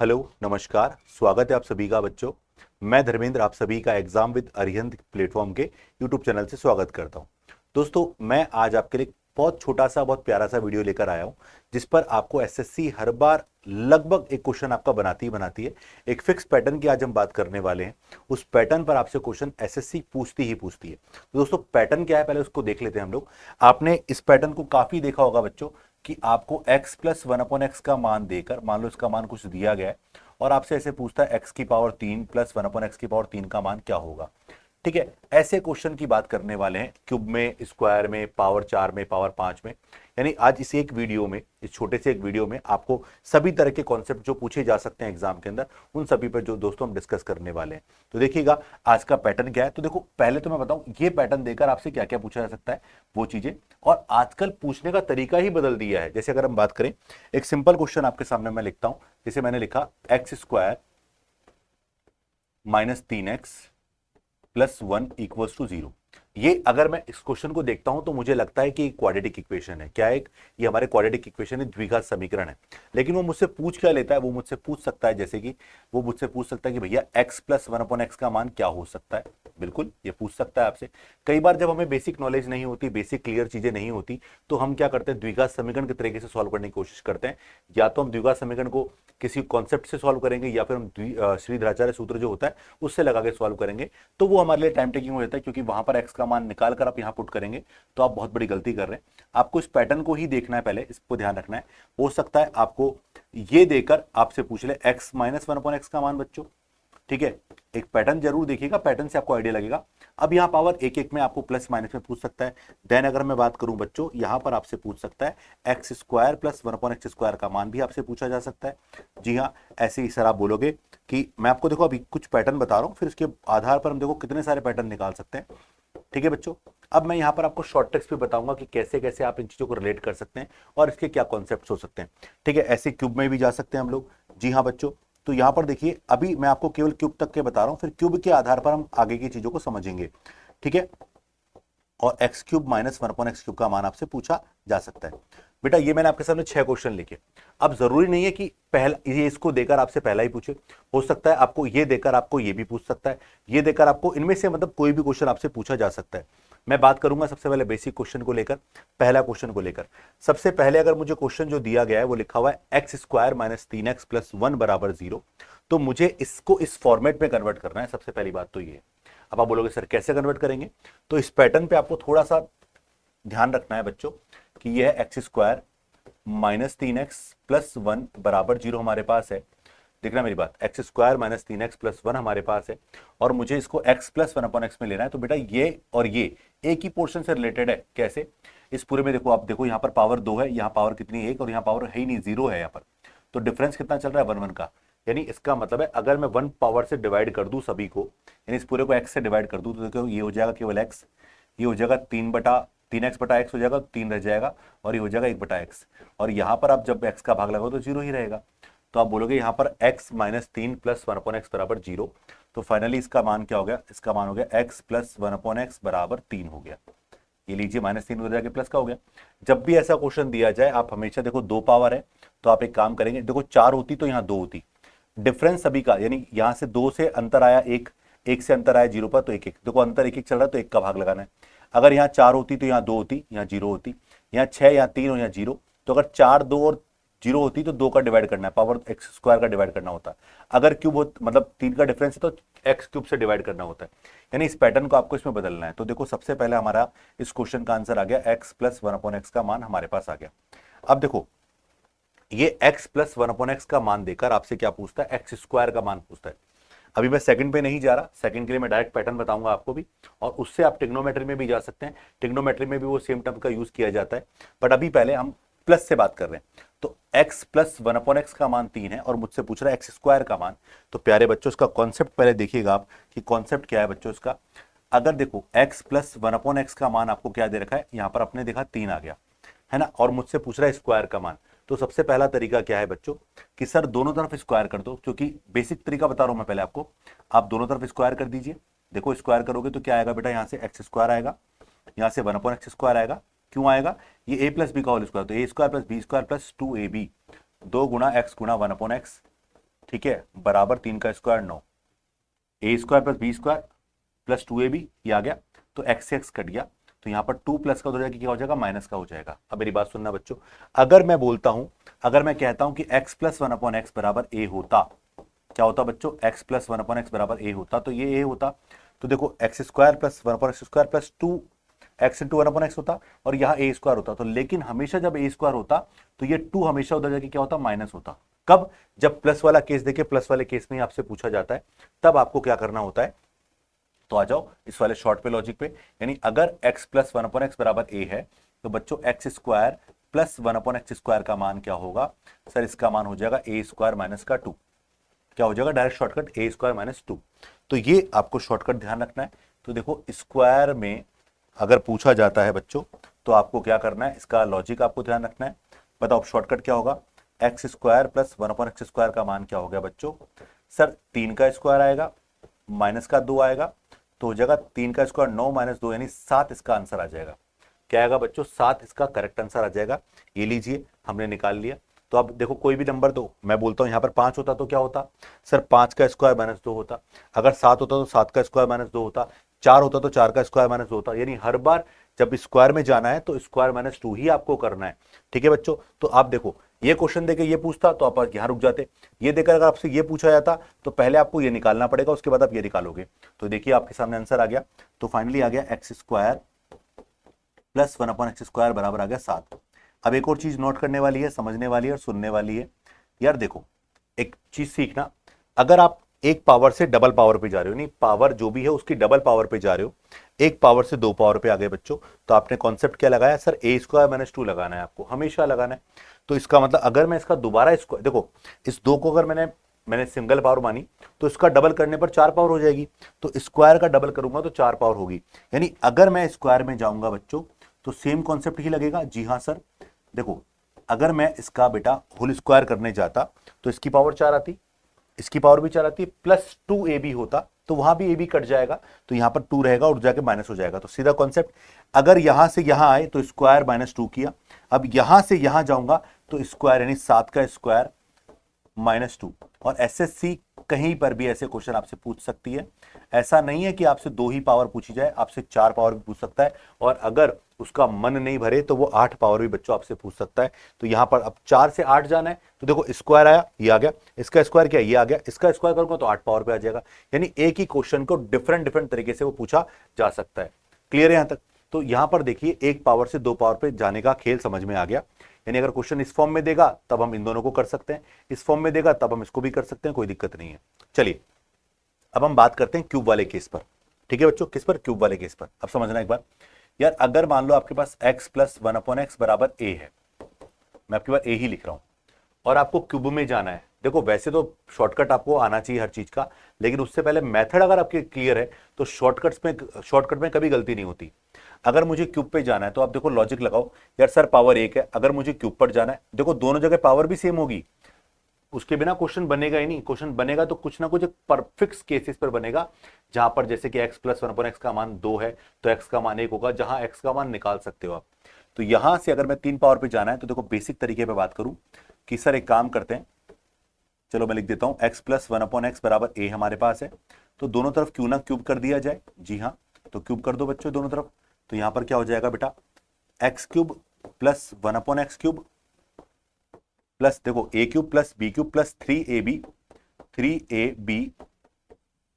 Hello नमस्कार, स्वागत है आप सभी का बच्चों। मैं धर्मेंद्र आप सभी का एग्जाम विद अरिहंत प्लेटफॉर्म के यूट्यूब चैनल से स्वागत करता हूं। दोस्तों, मैं आज आपके लिए बहुत छोटा सा बहुत प्यारा सा वीडियो लेकर आया हूं, जिस पर आपको एसएससी हर बार लगभग एक क्वेश्चन आपका बनाती ही बनाती है। एक फिक्स पैटर्न की आज हम बात करने वाले हैं। उस पैटर्न पर आपसे क्वेश्चन एसएससी पूछती ही पूछती है। तो दोस्तों, पैटर्न क्या है पहले उसको देख लेते हैं हम लोग। आपने इस पैटर्न को काफी देखा होगा बच्चों, कि आपको x plus one upon x का मान देकर, मान लो इसका मान कुछ दिया गया है और आपसे ऐसे पूछता है x की power 3 plus one upon x की पावर 3 का मान क्या होगा। ठीक है, ऐसे क्वेश्चन की बात करने वाले हैं, क्यूब में, स्क्वायर में, पावर 4 में, पावर 5 में। यानी आज इस एक वीडियो में, इस छोटे से एक वीडियो में आपको सभी तरह के कॉन्सेप्ट जो पूछे जा सकते हैं एग्जाम के अंदर, उन सभी पर जो दोस्तों हम डिस्कस करने वाले हैं। तो देखिएगा आज का पैटर्न क्या है। तो देखो, पहले तो मैं बताऊं ये पैटर्न देकर आपसे क्या क्या पूछा जा सकता है वो चीजें, और आजकल पूछने का तरीका ही बदल दिया है। जैसे अगर हम बात करें, एक सिंपल क्वेश्चन आपके सामने मैं लिखता हूं, जैसे मैंने लिखा x square minus 3x plus 1 equals to 0। ये अगर मैं इस क्वेश्चन को देखता हूं तो मुझे लगता है कि क्वाड्रेटिक इक्वेशन है। क्या है? ये हमारे क्वाड्रेटिक इक्वेशन है, द्विघात समीकरण है। लेकिन वो मुझसे पूछ क्या लेता है? वो मुझसे पूछ सकता है, जैसे कि वो मुझसे पूछ सकता है कि भैया x plus one upon x का मान क्या हो सकता है। बिल्कुल, ये पूछ सकता है आपसे। कई बार जब हमें बेसिक नॉलेज नहीं होती, बेसिक क्लियर चीजें नहीं होती, तो हम क्या करते हैं, द्विघात समीकरण के तरीके से सॉल्व करने की कोशिश करते हैं। या तो हम द्विघात समीकरण को किसी कॉन्सेप्ट से सॉल्व करेंगे, या फिर हम श्रीधराचार्य सूत्र जो होता है उससे लगा के सॉल्व करेंगे। तो वो हमारे लिए टाइम टेकिंग हो जाता है, क्योंकि वहां पर एक्स का मान निकाल कर आप यहाँ पुट करेंगे तो आप बहुत बड़ी गलती कर रहे हैं। आपको इस पैटर्न को ही देखना है, पहले इसको ध्यान रखना है। हो सकता है आपको ये देकर आपसे पूछ ले x minus one upon x का मान बच्चों। ठीक है, एक पैटर्न जरूर देखिएगा, पैटर्न से आपको आइडिया लगेगा। अब यहाँ पावर एक एक में आपको प्लस माइनस में पूछ सकता है। देन अगर मैं बात करूं बच्चों, यहाँ पर आपसे पूछ सकता है x square plus one upon x square का मान भी आपसे पूछा जा सकता है। जी हाँ, ऐसे ही सर आप बोलोगे कि मैं आपको देखो अभी कुछ पैटर्न बता रहा हूँ, फिर उसके आधार पर हम देखो कितने सारे पैटर्न निकाल सकते हैं। ठीक है बच्चों, अब मैं यहाँ पर आपको शॉर्ट ट्रिक्स भी बताऊंगा कि कैसे कैसे आप इन चीजों को रिलेट कर सकते हैं और इसके क्या कॉन्सेप्ट्स हो सकते हैं। ठीक है, ऐसे क्यूब में भी जा सकते हैं हम लोग। जी हाँ बच्चों, तो यहाँ पर देखिए, अभी मैं आपको केवल क्यूब तक के बता रहा हूँ, फिर क्यूब के आधार पर हम आगे की चीजों को समझेंगे। ठीक है, और x cube minus one upon x cube का मान आपसे पूछा जा सकता है। बेटा ये मैंने आपके सामने 6 क्वेश्चन लिखे। अब जरूरी नहीं है कि पहला ये इसको देकर आपसे पहला ही पूछे, हो सकता है आपको ये देकर आपको ये भी पूछ सकता है, ये देकर आपको इनमें से मतलब कोई भी क्वेश्चन आपसे पूछा जा सकता है। मैं बात करूंगा सबसे पहले बेसिक क्वेश्चन को लेकर, पहला क्वेश्चन को लेकर। सबसे पहले अगर मुझे क्वेश्चन जो दिया गया है वो लिखा हुआ है x square minus 3x plus 1 बराबर 0, तो मुझे इसको इस फॉर्मेट में कन्वर्ट करना है। सबसे पहली बात तो ये है। अब आप बोलोगे सर कैसे कन्वर्ट करेंगे, तो इस पैटर्न पे आपको थोड़ा सा ध्यान रखना है बच्चों, कि यह है x square minus 3x plus 1 बराबर 0 हमारे पास है। देखना मेरी बात, x square minus 3x plus 1 हमारे पास है, और मुझे इसको x प्लस 1 अपॉन एक्स में लेना है। तो बेटा ये और ये एक ही पोर्शन से रिलेटेड है। कैसे? इस पूरे में देखो, आप देखो यहाँ पर पावर 2 है, यहाँ पावर कितनी है 1, और यहाँ पावर है ही नहीं, 0 है यहाँ पर। तो डिफरेंस कितना चल रहा है 1 1 का। यानी इसका मतलब है अगर मैं 1 पावर से डिवाइड कर दूं सभी को, यानी इस पूरे को x से डिवाइड कर दूं, तो देखो ये हो जाएगा केवल x, ये हो जाएगा 3x बटा x हो जाएगा, 3 रह जाएगा, और ये हो जाएगा 1 बटा x। और यहाँ पर आप जब x का भाग लगाओ तो 0 ही रहेगा। तो आप बोलोगे यहाँ पर x minus 3 plus 1 upon x बराबर 0। तो फाइनली इसका मान क्या हो गया? इसका मान हो गया x प्लस 1 अपॉन एक्स बराबर 3 हो गया। ये लीजिए, माइनस 3 उधर जाके प्लस का हो गया। जब भी ऐसा क्वेश्चन दिया जाए, आप हमेशा देखो 2 पावर है, तो आप एक काम करेंगे, देखो 4 होती तो यहाँ 2 होती। डिफरेंस सभी का, यानी यहाँ से 2 से अंतर आया 1, 1 से अंतर आया 0 पर, तो 1 1, देखो अंतर 1 1 चल रहा है तो 1 का भाग लगाना है। अगर यहाँ 4 होती तो यहाँ 2 होती, यहाँ 0 होती, यहाँ 6, यहाँ 3 और यहाँ 0। तो अगर 4, 2 और 0 होती तो 2 का डिवाइड करना है, पावर एक्स स्क्वायर का डिवाइड करना होता है। अगर क्यूब मतलब 3 का डिफरेंस है तो एक्स क्यूब से डिवाइड करना होता है। यानी इस पैटर्न को आपको इसमें बदलना है। तो देखो सबसे पहले हमारा इस क्वेश्चन का आंसर आ गया, एक्स प्लस 1 अपॉन एक्स का मान हमारे पास आ गया। अब देखो, ये x प्लस 1 अपॉन एक्स का मान देकर आपसे क्या पूछता है? एक्स स्क्वायर का मान पूछता है। अभी मैं सेकंड पे नहीं जा रहा, सेकंड के लिए मैं डायरेक्ट पैटर्न बताऊंगा आपको भी, और उससे आप ट्रिग्नोमेट्री में भी जा सकते हैं। ट्रिग्नोमेट्री में भी वो सेम टर्म का यूज किया जाता है, बट अभी पहले हम प्लस से बात कर रहे हैं। तो x प्लस 1 अपॉन एक्स का मान 3 है, और मुझसे पूछ रहा है एक्स स्क्वायर का मान। तो प्यारे बच्चों, इसका कॉन्सेप्ट पहले देखिएगा आप कि कॉन्सेप्ट क्या है बच्चों इसका। अगर देखो x प्लस 1 अपॉन एक्स का मान आपको क्या दे रखा है, यहाँ पर आपने देखा 3 आ गया है ना, और मुझसे पूछ रहा है स्क्वायर का मान। तो सबसे पहला तरीका क्या है बच्चों, कि सर दोनों तरफ स्क्वायर कर दो, क्योंकि बेसिक तरीका बता रहा हूं मैं पहले आपको। आप दोनों तरफ स्क्वायर कर दीजिए। देखो स्क्वायर करोगे तो क्या आएगा बेटा, यहाँ से एक्स स्क्वायर आएगा, यहाँ से 1 अपॉन एक्स स्क्वायर आएगा। क्यों आएगा? ये ए प्लस बी का होल स्क्वायर, तो a square plus b square plus 2ab, 2 गुणा एक्स गुणा 1 अपॉन एक्स, ठीक है, बराबर 3 का square 9, a square plus b square plus 2ab, ये आ गया। तो एक्स से एक्स कट गया, तो यहाँ पर 2 प्लस का हो जाएगा, क्या हो जाएगा, माइनस का हो जाएगा। अब मेरी बात सुनना बच्चों, अगर मैं बोलता हूं, अगर मैं कहता हूं कि x plus one upon x बराबर ए होता, क्या होता बच्चों, x plus one upon x बराबर ए होता, तो ये ए होता। तो देखो x square plus one upon x square plus 2x into one upon x होता, और यहाँ ए स्क्वायर होता। तो लेकिन हमेशा जब ए स्क्वायर होता तो ये 2 हमेशा उधर जाके क्या होता, माइनस होता। कब, जब प्लस वाला केस देखे, प्लस वाले केस में ही आपसे पूछा जाता है, तब आपको क्या करना होता है। तो आ जाओ इस वाले शॉर्ट पे लॉजिक पे, यानी अगर x plus one upon x बराबर ए है, तो बच्चों x square plus one upon x square का मान क्या होगा, सर इसका मान हो जाएगा ए स्क्वायर माइनस का 2। क्या हो जाएगा, डायरेक्ट शॉर्टकट ए स्क्वायर माइनस 2। तो ये आपको शॉर्टकट ध्यान रखना है। तो देखो स्क्वायर में अगर पूछा जाता है बच्चों, तो आपको क्या करना है, इसका लॉजिक आपको ध्यान रखना है। बताओ शॉर्टकट क्या होगा, x square plus one upon x square का मान क्या हो गया बच्चों, सर 3 का स्क्वायर आएगा माइनस का 2 आएगा, तो हो जाएगा 3 का स्क्वायर 9 माइनस 2 यानी 7, इसका आंसर आ जाएगा। क्या आएगा बच्चों, 7 इसका करेक्ट आंसर आ जाएगा। ये लीजिए हमने निकाल लिया। तो अब देखो कोई भी नंबर दो, मैं बोलता हूं यहां पर 5 होता तो क्या होता, सर 5 का स्क्वायर माइनस 2 होता। अगर 7 होता तो 7 का स्क्वायर माइनस 2 होता। 4 होता तो 4 का स्क्वायर माइनस 2 होता। यानी हर बार जब स्क्वायर में जाना है तो स्क्वायर माइनस 2 ही आपको करना है। ठीक है बच्चों, तो आप देखो ये क्वेश्चन देके ये पूछता तो आप यहां रुक जाते, ये देकर अगर आपसे ये पूछा जाता तो पहले आपको ये निकालना पड़ेगा, उसके बाद आप ये निकालोगे। तो देखिए आपके सामने आंसर आ गया। तो फाइनली आ गया x square plus one upon x square बराबर आ गया 7। अब एक और चीज नोट करने वाली है, समझने वाली है और सुनने वाली है। यार देखो एक चीज सीखना, अगर आप एक पावर से डबल पावर पे जा रहे हो, नहीं पावर जो भी है उसकी डबल पावर पे जा रहे हो, एक पावर से 2 पावर पे आ गए बच्चों, तो आपने कॉन्सेप्ट क्या लगाया, सर ए स्क्वायर माइनस 2 लगाना है, आपको हमेशा लगाना है। तो इसका मतलब अगर मैं इसका दोबारा स्क्वायर, देखो इस 2 को अगर मैंने मैंने सिंगल पावर मानी, तो इसका डबल करने पर 4 पावर हो जाएगी। तो स्क्वायर का डबल करूंगा तो 4 पावर होगी। यानी अगर मैं स्क्वायर में जाऊंगा बच्चों तो सेम कॉन्सेप्ट ही लगेगा। जी हाँ सर, देखो अगर मैं इसका बेटा होल स्क्वायर करने जाता तो इसकी पावर 4 आती, इसकी पावर भी 4 आती, प्लस 2ab होता तो वहां भी ab कट जाएगा, तो यहां पर 2 रहेगा और जाके माइनस हो जाएगा। तो सीधा कॉन्सेप्ट, अगर यहां से यहां आए तो स्क्वायर माइनस 2 किया, अब यहां से यहां जाऊंगा तो स्क्वायर यानी 7 का स्क्वायर माइनस 2। और एसएससी कहीं पर भी ऐसे क्वेश्चन आपसे पूछ सकती है। ऐसा नहीं है कि आपसे 2 ही पावर पूछी जाए, आपसे 4 पावर भी पूछ सकता है, और अगर उसका मन नहीं भरे तो वो 8 पावर भी बच्चों आपसे पूछ सकता है। तो यहां पर अब 4 से 8 जाना है, तो देखो स्क्वायर आया, ये आ गया, इसका स्क्वायर क्या, ये आ गया, इसका स्क्वायर करूंगा तो 8 पावर पे आ जाएगा। यानी एक ही क्वेश्चन को डिफरेंट डिफरेंट तरीके से वो पूछा जा सकता है। क्लियर है यहां तक। तो यहां पर देखिए एक पावर से 2 पावर पे जाने का खेल समझ में आ गया। यानी अगर क्वेश्चन इस फॉर्म में देगा तब हम इन दोनों को कर सकते हैं, इस फॉर्म में देगा तब हम इसको भी कर सकते हैं, कोई दिक्कत नहीं है। चलिए अब हम बात करते हैं क्यूब वाले केस पर। ठीक है बच्चों, किस पर, क्यूब वाले केस पर। अब समझना एक बार, यार अगर मान लो आपके पास x plus one upon x बराबर a है, मैं आपके पास a ही लिख रहा हूं, और आपको क्यूब में जाना है। देखो वैसे तो शॉर्टकट आपको आना चाहिए हर चीज का, लेकिन उससे पहले मेथड अगर आपके क्लियर है तो शॉर्टकट में कभी गलती नहीं होती। अगर मुझे क्यूब पे जाना है तो आप देखो लॉजिक लगाओ, यार सर पावर 1 है, अगर मुझे क्यूब पर जाना है, देखो दोनों जगह पावर भी सेम होगी, उसके बिना क्वेश्चन बनेगा ही नहीं। क्वेश्चन बनेगा तो कुछ ना कुछ एक परफेक्ट केसेस पर बनेगा, जहां पर जैसे कि x plus one upon x का मान 2 है तो x का मान 1 होगा, जहां x का मान निकाल सकते हो आप। तो यहां से अगर मैं 3 पावर पे जाना है तो देखो बेसिक तरीके पे बात करूं कि सर एक काम करते हैं, चलो मैं लिख देता हूं x plus one upon x बराबर a हमारे पास है, तो दोनों तरफ क्यों ना क्यूब कर दिया जाए। जी हाँ, तो क्यूब कर दो बच्चों दोनों तरफ। तो यहां पर क्या हो जाएगा बेटा, x cube plus one upon x cube plus देखो a cube plus b cube plus 3ab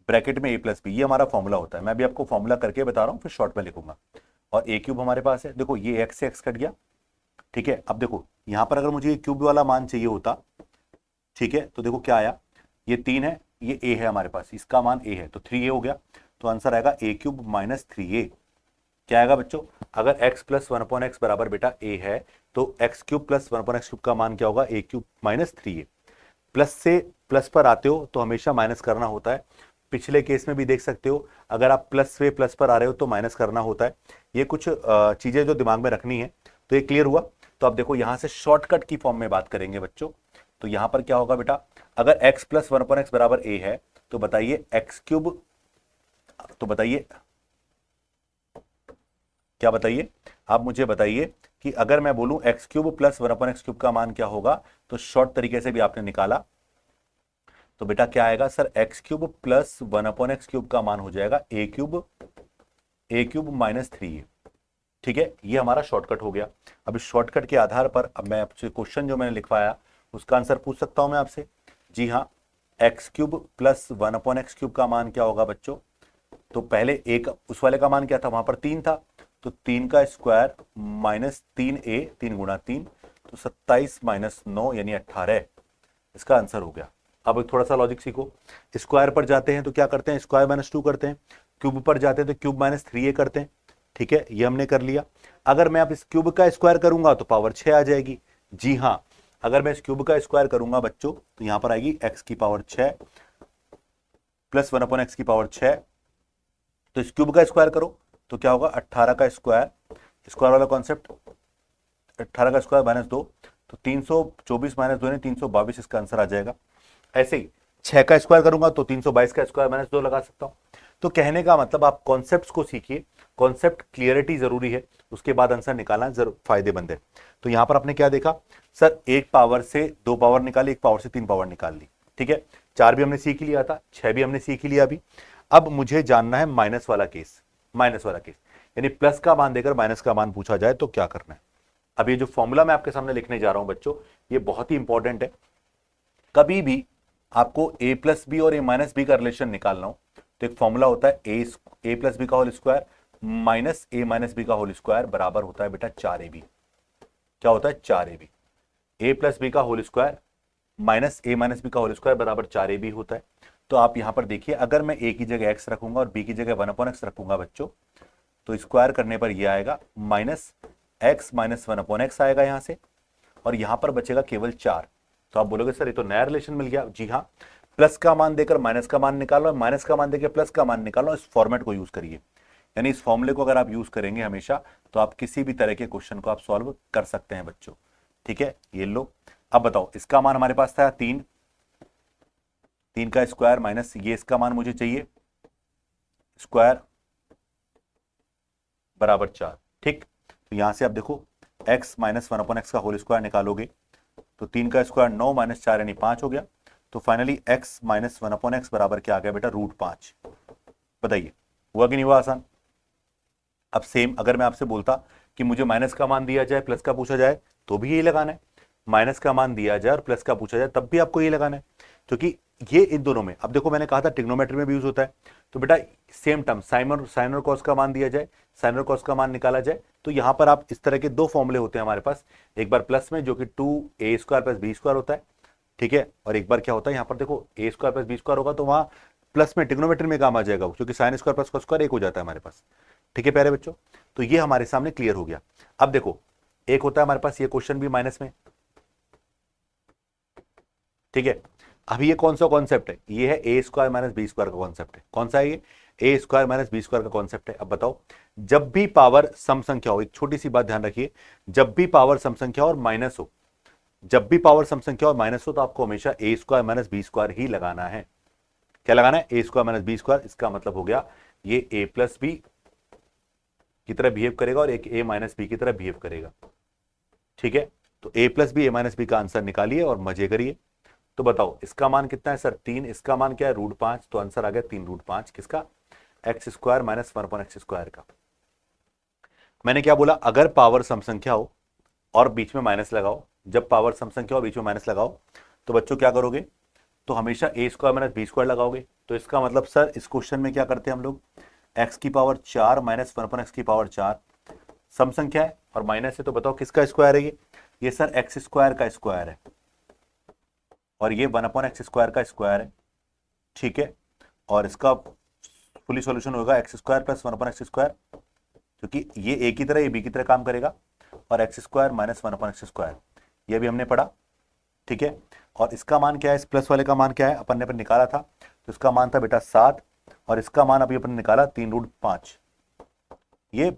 bracket में a प्लस बी, ये हमारा फॉर्मूला होता है। मैं भी आपको फॉर्मूला करके बता रहा हूं, फिर शॉर्ट में लिखूंगा। और ए क्यूब हमारे पास है, देखो ये x से x कट गया। ठीक है, अब देखो यहां पर अगर मुझे ये क्यूब वाला मान चाहिए होता, ठीक है, तो देखो क्या आया, ये 3 है, ये a है हमारे पास, इसका मान a है तो 3a हो गया। तो आंसर आएगा a क्यूब माइनस 3a। क्या आएगा बच्चों, अगर x plus one upon x बराबर बेटा a है तो x cube plus one upon x cube का मान क्या होगा, a cube minus 3a। Plus से प्लस पर आते हो तो हमेशा माइनस करना होता है। पिछले केस में भी देख सकते हो, अगर आप प्लस से प्लस पर आ रहे हो तो माइनस करना होता है। ये कुछ चीजें जो दिमाग में रखनी है। तो ये क्लियर हुआ। तो अब देखो यहां से शॉर्टकट की फॉर्म में बात करेंगे बच्चों। तो यहां पर क्या होगा बेटा, अगर x plus one upon x बराबर a है तो बताइए एक्स क्यूब, तो बताइए क्या, बताइए आप मुझे बताइए कि अगर मैं बोलूं x cube plus one upon x cube का मान क्या होगा, तो शॉर्ट तरीके से भी आपने निकाला तो बेटा क्या आएगा sir, x cube plus 1/x cube का मान हो जाएगा ए क्यूब माइनस 3a। ठीक है, ये हमारा शॉर्टकट हो गया। अब इस शॉर्टकट के आधार पर अब मैं आपसे क्वेश्चन जो मैंने लिखवाया उसका आंसर पूछ सकता हूं मैं आपसे। जी हाँ, x cube plus 1/x cube का मान क्या होगा बच्चों? तो पहले एक उस वाले का मान क्या था, वहां पर 3 था, तो 3 का स्क्वायर माइनस 3a, 3 गुणा 3, तो 27 माइनस 9 यानी 18, इसका आंसर हो गया। अब थोड़ा सा लॉजिक सीखो। स्क्वायर पर जाते हैं तो क्या करते हैं, स्क्वायर माइनस 2 करते हैं। क्यूब पर जाते हैं तो क्यूब माइनस 3a करते हैं। ठीक है, ये हमने कर लिया। अगर मैं अब इस क्यूब का स्क्वायर करूंगा तो पावर 6 आ जाएगी। जी हाँ, अगर मैं इस क्यूब का स्क्वायर करूंगा बच्चों तो यहां पर आएगी x की पावर 6 प्लस 1/x की पावर 6। तो इस क्यूब का स्क्वायर करो तो क्या होगा, 18 का स्क्वायर, स्क्वायर वाला कॉन्सेप्ट, 18 का स्क्वायर माइनस 2, तो 324 माइनस 2 यानी 322, इसका आंसर आ जाएगा। ऐसे ही 6 का स्क्वायर करूंगा तो 322 का स्क्वायर माइनस 2 लगा सकता हूं। तो कहने का मतलब आप कॉन्सेप्ट्स को सीखिए, कॉन्सेप्ट क्लियरिटी जरूरी है, उसके बाद आंसर निकालना जरूर फायदेमंद है। तो यहां पर आपने क्या देखा सर, एक पावर से 2 पावर निकाली, एक पावर से 3 पावर निकाल ली। ठीक है, 4 भी हमने सीख लिया था, 6 भी हमने सीख लिया अभी। अब मुझे जानना है माइनस वाला केस, माइनस वाला केस यानी प्लस का मान देकर माइनस का मान पूछा जाए तो क्या करना है। अब ये जो फॉर्मूला मैं आपके सामने लिखने जा रहा हूं बच्चों, ये बहुत ही इंपॉर्टेंट है। कभी भी आपको ए प्लस बी और ए माइनस बी का रिलेशन निकालना हो तो एक फॉर्मूला होता है ए प्लस बी का होल स्क्वायर माइनस ए माइनस बी का होल स्क्वायर बराबर होता है बेटा 4ab। क्या होता है, 4ab। ए प्लस बी का होल स्क्वायर माइनस ए माइनस बी का होल स्क्वायर बराबर 4ab होता है। तो आप यहां पर देखिए, अगर मैं ए की जगह एक्स रखूंगा और बी की जगह 1/x रखूंगा बच्चों, तो स्क्वायर करने पर यह आएगा माइनस एक्स माइनस 1/x आएगा यहां से, और यहां पर बचेगा केवल 4। तो आप बोलोगे सर ये तो नया रिलेशन मिल गया। जी हाँ, प्लस का मान देकर माइनस का मान निकालो, माइनस का मान देकर प्लस का मान निकालो, इस फॉर्मेट को यूज करिए। यानी इस फॉर्मूले को अगर आप यूज करेंगे हमेशा तो आप किसी भी तरह के क्वेश्चन को आप सॉल्व कर सकते हैं बच्चों। ठीक है, ये लो। अब बताओ, इसका मान हमारे पास था 3, 3 का स्क्वायर माइनस ये इसका मान मुझे चाहिए स्क्वायर बराबर 4। ठीक, तो यहां से आप देखो x माइनस 1/x का होल स्क्वायर निकालोगे तो 3 का स्क्वायर 9 माइनस 4 यानी 5 हो गया। तो फाइनली x माइनस 1/x बराबर क्या आ गया बेटा, √5। बताइए हुआ कि नहीं हुआ आसान? अब सेम अगर मैं आपसे बोलता कि मुझे माइनस का मान दिया जाए प्लस का पूछा जाए तो भी यही लगाना है, माइनस का मान दिया जाए और प्लस का पूछा जाए तब भी आपको यही लगाना है, क्योंकि ये इन दोनों में, अब देखो मैंने कहा था ट्रिग्नोमेट्री में भी यूज होता है। तो बेटा सेम टर्म साइन और कॉस का मान दिया जाए, साइन और कॉस का मान निकाला जाए, तो यहां पर आप इस तरह के दो फॉर्मूले होते हैं हमारे पास। एक बार प्लस में जो कि 2a² प्लस b² होता है, ठीक है, और एक बार क्या होता है यहाँ पर देखो a² प्लस b² होगा तो वहां प्लस में ट्रिग्नोमेट्री में काम आ जाएगा, क्योंकि sine square plus cos square एक हो जाता है हमारे पास। ठीक है प्यारे बच्चों, तो ये हमारे सामने क्लियर हो गया। अब देखो एक होता है हमारे पास ये क्वेश्चन भी माइनस में, ठीक है। अभी ये कौन सा कॉन्सेप्ट है, ये है a² माइनस b² का कॉन्सेप्ट है। कौन सा है ये, a² माइनस b² का कॉन्सेप्ट है। अब बताओ, जब भी पावर सम संख्या हो, एक छोटी सी बात ध्यान रखिए, जब भी पावर सम संख्या और माइनस हो, जब भी पावर सम संख्या और माइनस हो तो आपको हमेशा a² माइनस b² ही लगाना है। क्या लगाना है, a² माइनस b²। इसका मतलब हो गया ये a प्लस बी की तरह बिहेव करेगा और एक a माइनस बी की तरह बिहेव करेगा। ठीक है, तो a plus b, a minus b का आंसर निकालिए और मजे करिए। तो बताओ इसका मान कितना है सर, 3, इसका मान क्या है √5, तो आंसर आ गया 3√5 किसका, x² माइनस 1/x² का। मैंने क्या बोला, अगर पावर सम संख्या हो और बीच में माइनस लगाओ, जब पावर सम संख्या और बीच में माइनस लगाओ तो बच्चों क्या करोगे, तो हमेशा a² माइनस b² लगाओगे। तो इसका मतलब सर इस क्वेश्चन में क्या करते हैं हम लोग, x की पावर 4 माइनस 1/x की पावर 4 सम संख्या है और माइनस है, तो बताओ किसका स्क्वायर है ये सर x² का स्क्वायर है और ये 1/x² का स्क्वायर है। ठीक है, और इसका फुली सॉल्यूशन होगा x² प्लस 1/x², क्योंकि ये a की तरह ये b की तरह काम करेगा, और x² माइनस 1/x², ये भी हमने पढ़ा। ठीक है, और इसका मान क्या है, इस प्लस वाले का मान क्या है, अपन ने निकाला था, तो इसका मान था बेटा 7 और इसका मान अभी अपन ने निकाला 3√5। ये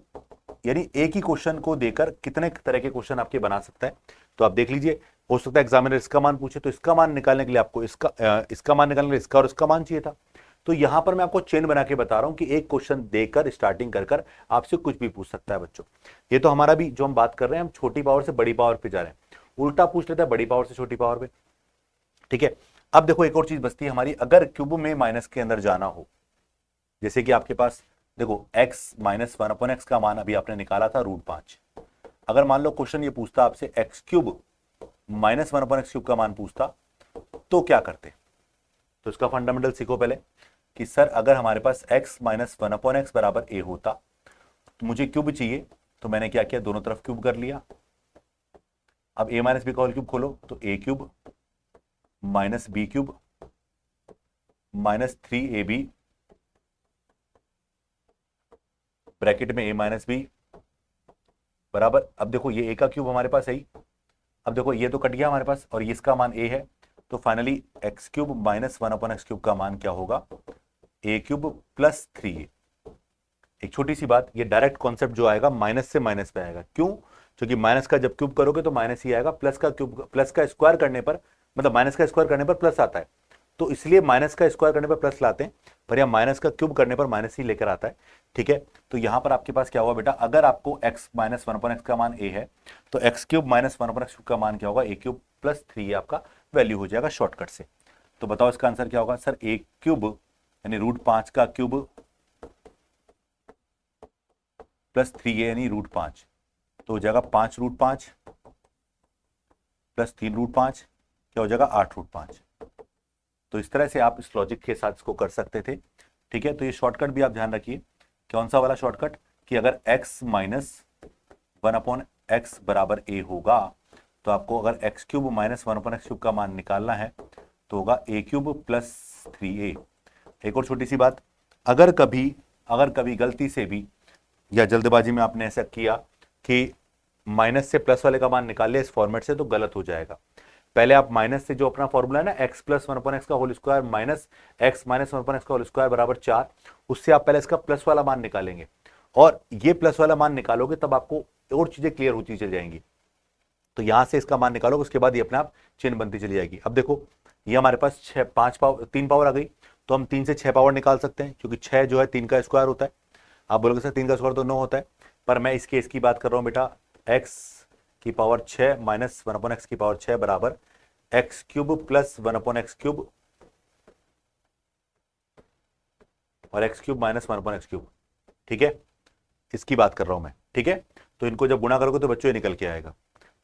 यानी एक ही क्वेश्चन को देकर कितने तरह के क्वेश्चन आपके बना सकता है। तो आप देख लीजिए, हो सकता है एग्जामिनर इसका मान पूछे तो इसका मान निकालने के लिए आपको इसका मान निकालने के लिए इसका और इसका मान चाहिए था। तो यहां पर मैं आपको चेन बना के बता रहा हूं कि एक क्वेश्चन देकर स्टार्टिंग कर आपसे कुछ भी पूछ सकता है बच्चों। ये तो हमारा भी जो हम बात कर रहे हैं, हम छोटी पावर से बड़ी पावर पे जा रहे हैं, उल्टा पूछ लेता है बड़ी पावर से छोटी पावर पे। ठीक है, अब देखो एक और चीज बचती है हमारी, अगर क्यूब में माइनस के अंदर जाना हो, जैसे कि आपके पास देखो x minus one upon x का मान अभी आपने निकाला था √5। अगर मान लो क्वेश्चन ये पूछता आपसे x cube minus one upon x cube का मान पूछता, तो क्या करते? तो इसका फंडामेंटल सीखो पहले कि सर अगर हमारे पास x minus one upon x बराबर a होता तो मुझे क्यूब चाहिए, तो मैंने क्या किया, दोनों तरफ क्यूब कर लिया। अब a माइनस बी का होल क्यूब खोलो तो a cube minus b cube minus 3ab bracket में a माइनस बी बराबर, अब देखो ये a का क्यूब हमारे पास है ही, अब देखो ये तो कट गया हमारे पास और ये इसका मान a है, तो finally x cube minus one upon x cube का मान क्या होगा, a क्यूब प्लस 3a। एक छोटी सी बात, ये डायरेक्ट कॉन्सेप्ट जो आएगा माइनस से माइनस पे आएगा, क्यों? क्योंकि माइनस का जब क्यूब करोगे तो माइनस ही आएगा, प्लस का क्यूब, प्लस का स्क्वायर करने पर, मतलब माइनस का स्क्वायर करने पर प्लस आता है, तो इसलिए माइनस का स्क्वायर करने पर प्लस लाते हैं, पर यह माइनस का क्यूब करने पर माइनस ही लेकर आता है। ठीक है, तो यहां पर आपके पास क्या होगा बेटा, अगर आपको x minus one upon x का मान a है, तो x cube minus one upon x cube का मान क्या होगा, a क्यूब प्लस 3 आपका वैल्यू हो जाएगा शॉर्टकट से। तो बताओ इसका आंसर क्या होगा सर, a क्यूब यानी √5 का क्यूब प्लस 3a यानी √5, तो हो जाएगा 5√5 प्लस 3√5, क्या हो जाएगा 8√5। तो इस तरह से आप इस लॉजिक के साथ इसको कर सकते थे। ठीक है, तो ये शॉर्टकट भी आप ध्यान रखिए, कौन सा वाला शॉर्टकट, कि अगर x minus one upon x बराबर a होगा, तो आपको अगर x cube minus one upon x cube का मान निकालना है तो होगा a क्यूब प्लस 3a। एक और छोटी सी बात, अगर कभी गलती से भी या जल्दबाजी में आपने ऐसा किया कि माइनस से प्लस वाले का मान निकाल लिया इस फॉर्मेट से, तो गलत हो जाएगा। पहले आप माइनस से जो अपना फॉर्मूला है ना, x plus one upon x का whole square minus x minus one upon x का होल स्क्वायर बराबर 4, उससे आप पहले इसका प्लस वाला मान निकालेंगे, और ये प्लस वाला मान निकालोगे तब आपको और चीजें क्लियर होती चली जाएंगी। तो यहां से इसका मान निकालोगे, उसके बाद ये अपने आप चेन बनती चली जाएगी। अब देखो ये हमारे पास 3 पावर आ गई, तो हम 3 से 6 पावर निकाल सकते हैं, क्योंकि 6 जो है 3 का स्क्वायर होता है। आप बोलोगे सर 3 का स्क्वायर तो 9 होता है, पर मैं इस केस की बात कर रहा हूं बेटा, x की power 6 minus one upon x की पावर 6 बराबर x cube plus one upon x cube और x cube minus one upon x cube. ठीक है, इसकी बात कर रहा हूं मैं। ठीक है, तो इनको जब गुणा करोगे तो बच्चों ये निकल के आएगा,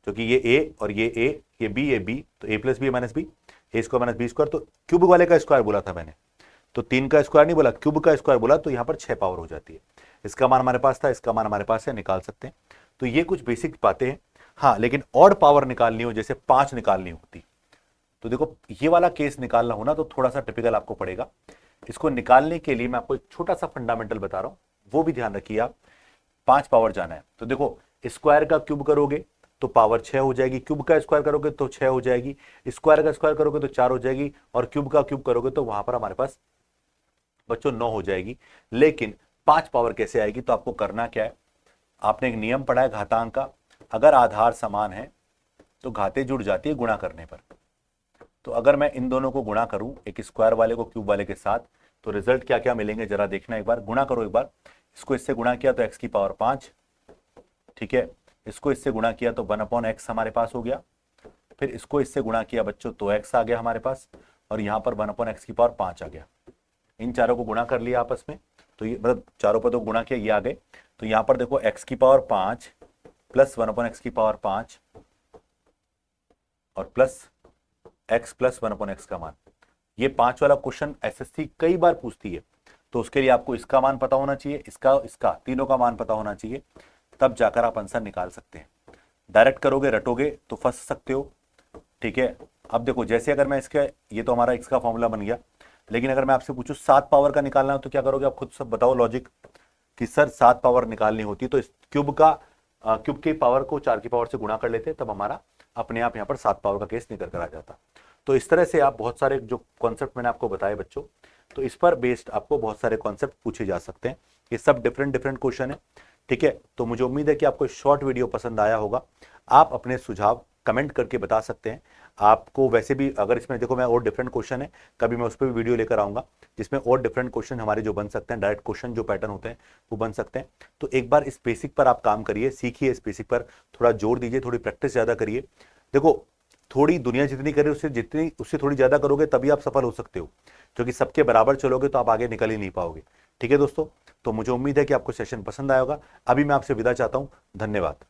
क्योंकि ये a और ये a, ये b, तो a plus b minus b, a square minus b square, तो क्यूब वाले का स्क्वायर बोला था मैंने, तो 3 का स्क्वायर नहीं बोला, क्यूब का स्क्वायर बोला, तो यहां पर 6 पावर हो जाती है। इसका मान हमारे पास था, इसका मान हमारे पास है, निकाल सकते हैं। तो ये कुछ बेसिक बातें हैं। हाँ, लेकिन ऑड पावर निकालनी हो, जैसे 5 निकालनी होती, तो देखो ये वाला केस निकालना हो ना, तो थोड़ा सा टिपिकल आपको पड़ेगा। इसको निकालने के लिए मैं आपको एक छोटा सा फंडामेंटल बता रहा हूं, वो भी ध्यान रखिए आप। 5 पावर जाना है, तो देखो स्क्वायर का क्यूब करोगे तो पावर 6 हो जाएगी, क्यूब का स्क्वायर करोगे तो 6 हो जाएगी, स्क्वायर का स्क्वायर करोगे तो 4 हो जाएगी, और क्यूब का क्यूब करोगे तो वहां पर हमारे पास बच्चों 9 हो जाएगी। लेकिन 5 पावर कैसे आएगी, तो आपको करना क्या है, आपने एक नियम पढ़ा है घातांक का, अगर आधार समान है तो घाते जुड़ जाती है गुणा करने पर। तो अगर मैं इन दोनों को गुणा करूं, एक स्क्वायर वाले को क्यूब वाले के साथ, तो रिजल्ट क्या क्या मिलेंगे जरा देखना एक बार, गुणा करो एक बार। इसको इससे गुणा किया तो x की पावर 5, ठीक है, इसको इससे गुणा किया तो 1 अपॉन एक्स हमारे पास हो गया, फिर इसको इससे गुणा किया बच्चों तो x आ गया हमारे पास, और यहां पर 1 अपॉन एक्स की पावर 5 आ गया। इन चारों को गुणा कर लिया आपस में, तो ये मतलब चारों पर तो गुणा किया, ये आ गए। तो यहां पर देखो x की पावर 5 प्लस 1 अपॉन एक्स की पावर 5 और plus x plus 1 upon x का मान। ये 5 वाला क्वेश्चन एसएससी कई बार पूछती है, तो उसके लिए आपको इसका मान पता होना चाहिए, इसका तीनों का मान पता होना चाहिए, तब जाकर आप आंसर निकाल सकते हैं। डायरेक्ट करोगे रटोगे तो फंस सकते हो। ठीक है, अब देखो जैसे अगर मैं इसका, ये तो हमारा x का फॉर्मूला बन गया, लेकिन अगर मैं आपसे पूछूं 7 पावर का निकालना हो तो क्या करोगे आप खुद सब बताओ लॉजिक, कि सर 7 पावर निकालनी होती तो इस क्यूब की पावर को 4 की पावर से गुणा कर लेते, तब हमारा अपने आप यहाँ पर 7 पावर का केस निकल कर आ जाता। तो इस तरह से आप बहुत सारे जो कॉन्सेप्ट मैंने आपको बताए बच्चों, तो इस पर बेस्ड आपको बहुत सारे कॉन्सेप्ट पूछे जा सकते हैं। ये सब डिफरेंट क्वेश्चन है। ठीक है, तो मुझे उम्मीद है कि आपको शॉर्ट वीडियो पसंद आया होगा। आप अपने सुझाव कमेंट करके बता सकते हैं। आपको वैसे भी अगर इसमें देखो मैं और डिफरेंट क्वेश्चन है, कभी मैं उस पर भी वीडियो लेकर आऊंगा जिसमें और डिफरेंट क्वेश्चन हमारे जो बन सकते हैं, डायरेक्ट क्वेश्चन जो पैटर्न होते हैं वो बन सकते हैं। तो एक बार इस बेसिक पर आप काम करिए, सीखिए, इस बेसिक पर थोड़ा जोर दीजिए, थोड़ी प्रैक्टिस ज्यादा करिए। देखो थोड़ी दुनिया जितनी करे उससे थोड़ी ज्यादा करोगे तभी आप सफल हो सकते हो, क्योंकि सबके बराबर चलोगे तो आप आगे निकल ही नहीं पाओगे। ठीक है दोस्तों, तो मुझे उम्मीद है कि आपको सेशन पसंद आया होगा। अभी मैं आपसे विदा चाहता हूं। धन्यवाद।